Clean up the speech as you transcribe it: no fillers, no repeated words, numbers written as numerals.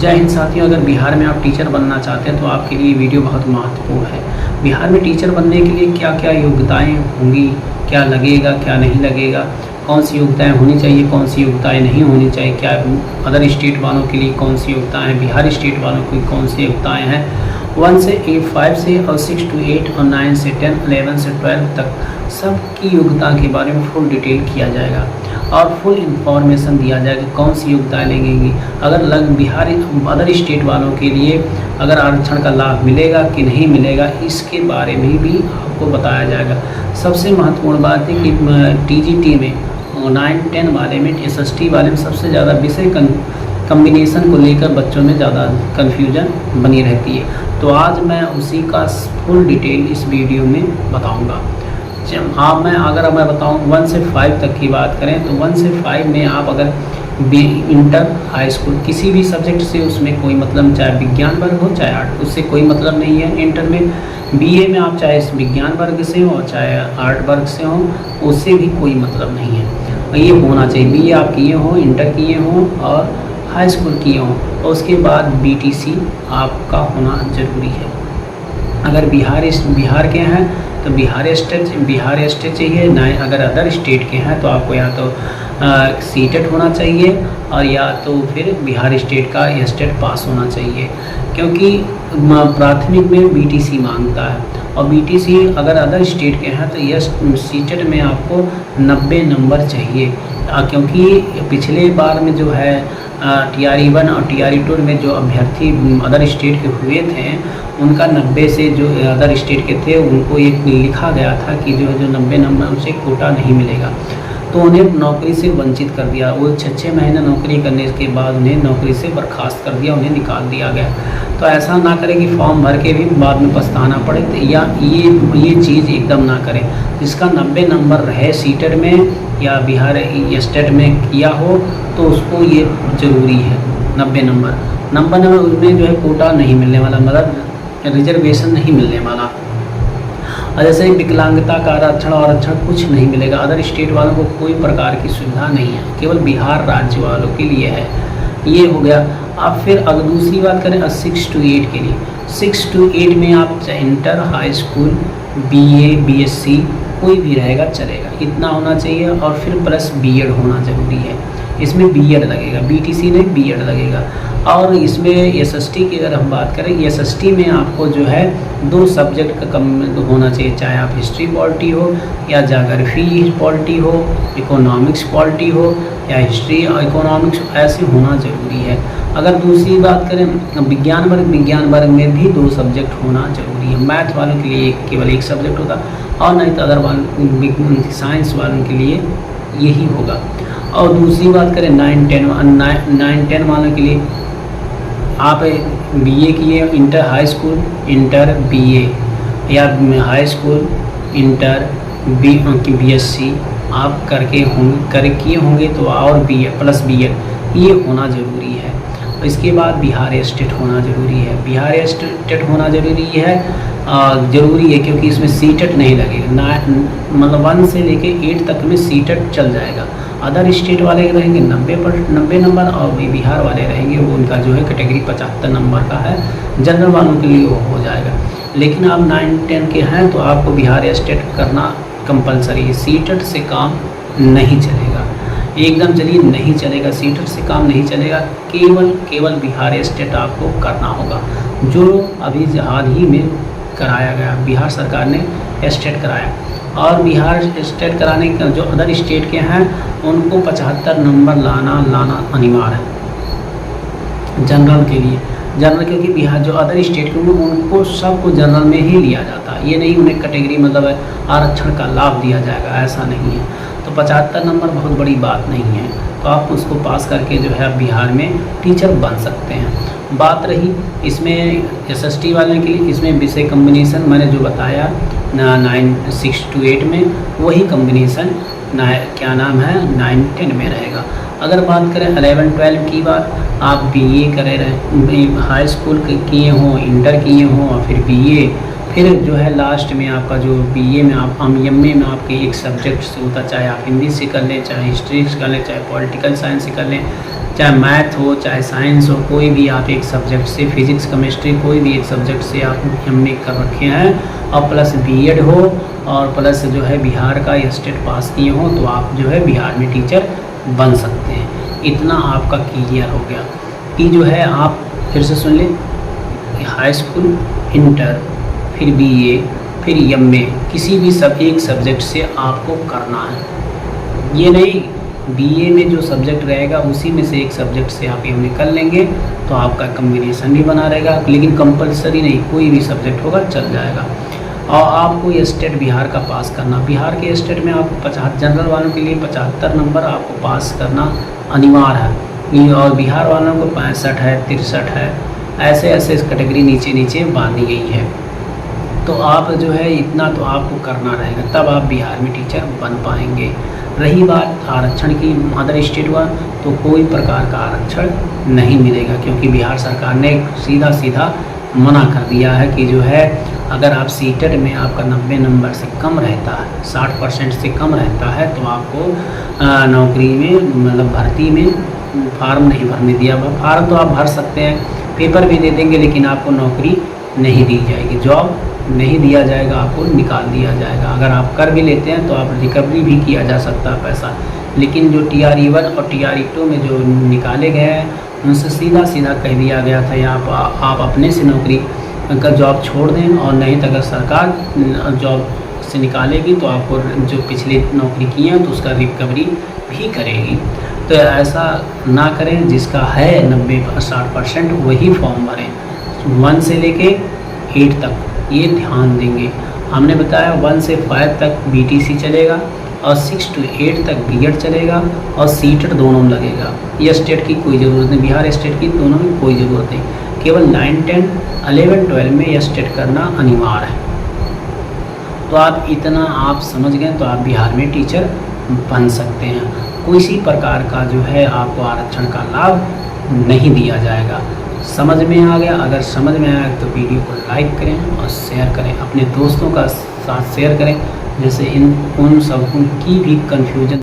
जय हिंद साथियों, अगर बिहार में आप टीचर बनना चाहते हैं तो आपके लिए वीडियो बहुत महत्वपूर्ण है। बिहार में टीचर बनने के लिए क्या क्या योग्यताएं होंगी, क्या लगेगा क्या नहीं लगेगा, कौन सी योग्यताएं होनी चाहिए, कौन सी योग्यताएं नहीं होनी चाहिए, क्या अदर स्टेट वालों के लिए कौन सी योग्यताएं हैं, बिहार स्टेट वालों की कौन सी योग्यताएँ हैं, 1 से 8, 5 से और 6 to 8 और 9 से 10, 11 से 12 तक सबकी योग्यता के बारे में फुल डिटेल किया जाएगा और फुल इंफॉर्मेशन दिया जाएगा कौन सी योग्यताएँ लगेंगी। अगर बिहार अदर स्टेट वालों के लिए अगर आरक्षण का लाभ मिलेगा कि नहीं मिलेगा, इसके बारे में भी आपको बताया जाएगा। सबसे महत्वपूर्ण बात है कि टीजीटी में 9, 10 वाले में, एसएसटी वाले में सबसे ज़्यादा विषय कम्बिनेशन को लेकर बच्चों में ज़्यादा कन्फ्यूजन बनी रहती है। तो आज मैं उसी का फुल डिटेल इस वीडियो में बताऊंगा। अगर मैं बताऊं 1 से 5 तक की बात करें तो 1 से 5 में आप अगर इंटर, हाई स्कूल किसी भी सब्जेक्ट से, उसमें कोई मतलब, चाहे विज्ञान वर्ग हो चाहे आर्ट, उससे कोई मतलब नहीं है। इंटर में बीए में आप चाहे विज्ञान वर्ग से हो चाहे आर्ट वर्ग से हो, उससे भी कोई मतलब नहीं है। ये होना चाहिए, बीए आप किए हो, इंटर किए हो और हाई स्कूल किए हो, और उसके बाद बीटीसी आपका होना ज़रूरी है। अगर बिहार के हैं तो बिहार स्टेट चाहिए ना। अगर अदर स्टेट के हैं तो आपको या तो सीटेट होना चाहिए और या तो फिर बिहार स्टेट का स्टेट पास होना चाहिए, क्योंकि प्राथमिक में बीटीसी मांगता है। और बीटीसी अगर अदर स्टेट के हैं तो सीटेट में आपको 90 नंबर चाहिए, क्योंकि पिछले बार में जो है TRE1 और TRE2 में जो अभ्यर्थी अदर स्टेट के हुए थे, उनका 90 से जो अदर स्टेट के थे उनको एक लिखा गया था कि जो 90 नंबर उसे कोटा नहीं मिलेगा, तो उन्हें नौकरी से वंचित कर दिया। वो 6 महीने नौकरी करने के बाद उन्हें नौकरी से बर्खास्त कर दिया, उन्हें निकाल दिया गया। तो ऐसा ना करें कि फॉर्म भर के भी बाद में पछताना पड़े, तो या ये चीज़ एकदम ना करें। जिसका 90 नंबर रहे सीटेट में या बिहार स्टेट में किया हो तो उसको ये ज़रूरी है। 90 नंबर उसमें जो है कोटा नहीं मिलने वाला, मतलब रिजर्वेशन नहीं मिलने वाला। और जैसे ही विकलांगता का आरक्षण कुछ नहीं मिलेगा। अदर स्टेट वालों को कोई प्रकार की सुविधा नहीं है, केवल बिहार राज्य वालों के लिए है। ये हो गया। अब फिर अगर दूसरी बात करें 6 to 8 के लिए, 6 to 8 में आप चाहे inter, high school, BA, BSc कोई भी रहेगा चलेगा, इतना होना चाहिए। और फिर प्लस बीएड होना ज़रूरी है। इसमें बीएड लगेगा, बीटीसी नहीं बीएड लगेगा। और इसमें एसएसटी की अगर हम बात करें, एसएसटी में आपको जो है 2 सब्जेक्ट का कम होना चाहिए, चाहे आप हिस्ट्री पॉलिटी हो या ज्योग्राफी पॉलिटी हो, इकोनॉमिक्स पॉलिटी हो या हिस्ट्री और इकोनॉमिक्स, ऐसे होना ज़रूरी है। अगर दूसरी बात करें विज्ञान वर्ग में भी 2 सब्जेक्ट होना ज़रूरी है। मैथ वालों के लिए केवल 1 सब्जेक्ट होगा, और नहीं तो अदर वालों, साइंस वालों के लिए यही होगा। और दूसरी बात करें 9, 10 वालों के लिए आप बीए किए, inter, high school, inter, BA या हाई स्कूल, इंटर, BSc आप किए होंगे तो, और बीए प्लस बीएड ये होना ज़रूरी है। और इसके बाद बिहार स्टेट होना ज़रूरी है। बिहार स्टेट होना ज़रूरी है क्योंकि इसमें सीटेट नहीं लगेगा। मतलब 1 से लेके 8 तक में सीटेट चल जाएगा। अदर स्टेट वाले रहेंगे 90 नंबर, और बिहार वाले रहेंगे वो उनका जो है कैटेगरी 75 नंबर का है। जनरल वालों के लिए वो हो जाएगा। लेकिन आप 9, 10 के हैं तो आपको बिहार स्टेट करना कंपलसरी है। सीटेट से काम नहीं चलेगा, एकदम चलिए नहीं चलेगा, सीटेट से काम नहीं चलेगा। केवल बिहार स्टेट आपको करना होगा, जो अभी हाल ही में कराया गया। बिहार सरकार ने स्टेट कराया, और बिहार स्टेट कराने का जो अदर स्टेट के हैं उनको 75 नंबर लाना अनिवार्य है जनरल के लिए। जनरल क्योंकि बिहार जो अदर स्टेट के उनको सबको जनरल में ही लिया जाता है। ये नहीं उन्हें कैटेगरी मतलब आरक्षण का लाभ दिया जाएगा, ऐसा नहीं है। तो 75 नंबर बहुत बड़ी बात नहीं है, तो आप उसको पास करके जो है बिहार में टीचर बन सकते हैं। बात रही इसमें SST वाले के लिए, इसमें विषय कम्बिनेशन मैंने जो बताया 6 to 8 में, वही कम्बिनेशन क्या नाम है 9, 10 में रहेगा। अगर बात करें 11, 12 की बात, आप BA करे रहे, हाई स्कूल किए हों, इंटर किए हों और फिर BA, फिर जो है लास्ट में आपका जो BA में आप MA में आपके एक सब्जेक्ट से होता, चाहे आप हिंदी से कर लें, चाहे हिस्ट्री से कर लें, चाहे पॉलिटिकल साइंस से कर लें, चाहे मैथ हो चाहे साइंस हो, कोई भी आप एक सब्जेक्ट से, फिजिक्स केमिस्ट्री कोई भी एक सब्जेक्ट से आप हमने कर रखे हैं, और प्लस बीएड हो और प्लस जो है बिहार का स्टेट पास किए हो, तो आप जो है बिहार में टीचर बन सकते हैं। इतना आपका क्लियर हो गया कि जो है आप फिर से सुन लें, हाई स्कूल, इंटर, फिर बीए, फिर एमए, किसी भी एक सब्जेक्ट से आपको करना है। ये नहीं बीए में जो सब्जेक्ट रहेगा उसी में से एक सब्जेक्ट से आप एमए कर लेंगे तो आपका कम्बिनेशन भी बना रहेगा, लेकिन कंपलसरी नहीं, कोई भी सब्जेक्ट होगा चल जाएगा। और आपको ये स्टेट बिहार का पास करना, बिहार के स्टेट में आपको 50 जनरल वालों के लिए 75 नंबर आपको पास करना अनिवार्य है, और बिहार वालों को 65 है, 63 है, ऐसे ऐसे कैटेगरी नीचे नीचे बांधी गई है। तो आप जो है इतना तो आपको करना रहेगा, तब आप बिहार में टीचर बन पाएंगे। रही बात आरक्षण की, अदर स्टेट हुआ तो कोई प्रकार का आरक्षण नहीं मिलेगा, क्योंकि बिहार सरकार ने सीधा सीधा मना कर दिया है कि जो है अगर आप सीटेट में आपका 90 नंबर से कम रहता है, 60% से कम रहता है, तो आपको नौकरी में मतलब भर्ती में फार्म नहीं भरने दिया। फार्म तो आप भर सकते हैं, पेपर भी दे देंगे, लेकिन आपको नौकरी नहीं दी जाएगी, जॉब नहीं दिया जाएगा, आपको निकाल दिया जाएगा। अगर आप कर भी लेते हैं तो आप रिकवरी भी किया जा सकता है पैसा, लेकिन जो TRE1 और TRE2 में जो निकाले गए हैं उनसे सीधा सीधा कह दिया गया था या आप अपने से नौकरी का जॉब छोड़ दें, और नहीं तो अगर सरकार जॉब से निकालेगी तो आपको जो पिछले नौकरी की है तो उसका रिकवरी भी करेगी। तो ऐसा ना करें, जिसका है 90-60% वही फॉर्म भरें। 1 से लेके 8 तक ये ध्यान देंगे। हमने बताया 1 से 5 तक BTC चलेगा और 6 to 8 तक बीएड चलेगा और सीटेट दोनों में लगेगा। ये स्टेट की कोई ज़रूरत नहीं, बिहार स्टेट की दोनों में कोई ज़रूरत नहीं, केवल 9, 10, 11, 12 में यह स्टेट करना अनिवार्य है। तो आप इतना आप समझ गए तो आप बिहार में टीचर बन सकते हैं। किसी प्रकार का जो है आपको आरक्षण का लाभ नहीं दिया जाएगा। समझ में आ गया? अगर समझ में आया तो वीडियो को लाइक करें और शेयर करें, अपने दोस्तों का साथ शेयर करें, जैसे उन सब की भी कन्फ्यूजन